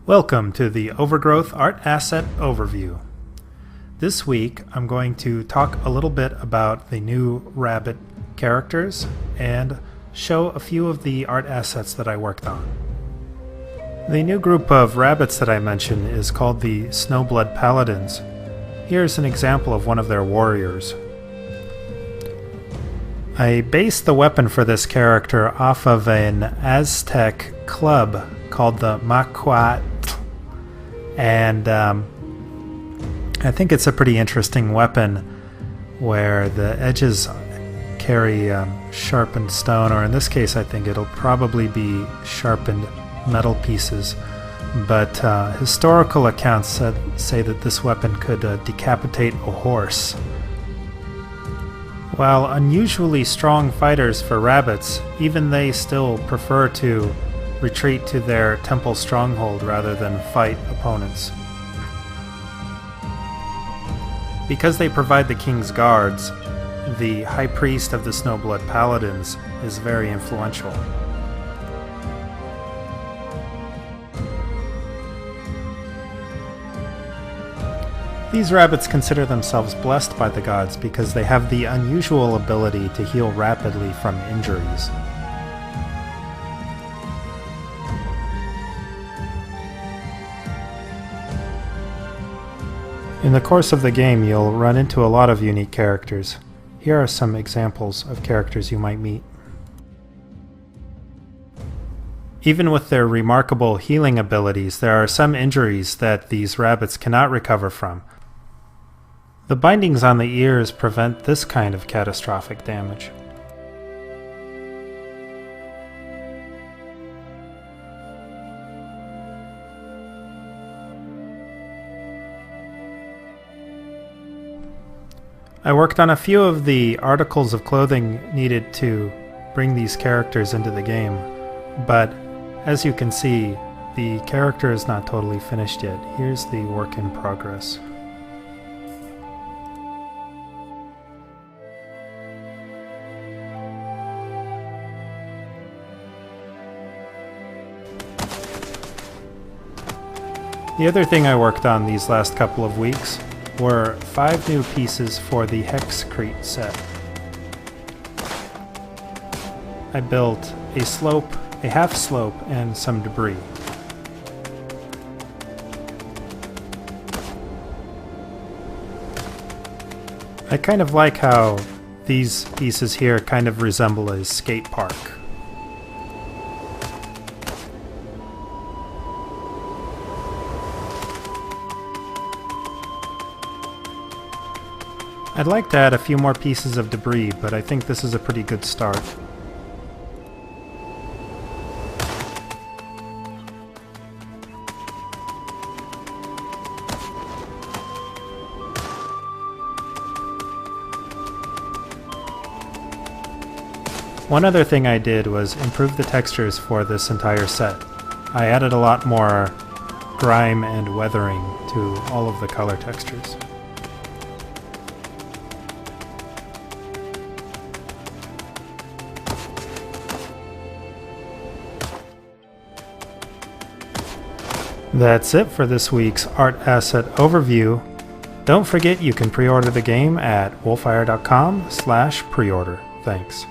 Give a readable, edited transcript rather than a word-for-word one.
Welcome to the Overgrowth Art Asset Overview. This week I'm going to talk a little bit about the new Rabbit characters and show a few of the art assets that I worked on. The new group of rabbits that I mentioned is called the Snowblood Paladins. Here's an example of one of their warriors. I based the weapon for this character off of an Aztec club called the Maquat, and I think it's a pretty interesting weapon where the edges carry sharpened stone, or in this case I think it'll probably be sharpened metal pieces, but historical accounts say that this weapon could decapitate a horse. While unusually strong fighters for rabbits, even they still prefer to retreat to their temple stronghold rather than fight opponents. Because they provide the king's guards, the high priest of the Snowblood Paladins is very influential. These rabbits consider themselves blessed by the gods because they have the unusual ability to heal rapidly from injuries. In the course of the game, you'll run into a lot of unique characters. Here are some examples of characters you might meet. Even with their remarkable healing abilities, there are some injuries that these rabbits cannot recover from. The bindings on the ears prevent this kind of catastrophic damage. I worked on a few of the articles of clothing needed to bring these characters into the game, but as you can see, the character is not totally finished yet. Here's the work in progress. The other thing I worked on these last couple of weeks were 5 new pieces for the Hexcrete set. I built a slope, a half slope, and some debris. I kind of like how these pieces here kind of resemble a skate park. I'd like to add a few more pieces of debris, but I think this is a pretty good start. One other thing I did was improve the textures for this entire set. I added a lot more grime and weathering to all of the color textures. That's it for this week's Art Asset Overview. Don't forget you can pre-order the game at wolfire.com/preorder. Thanks.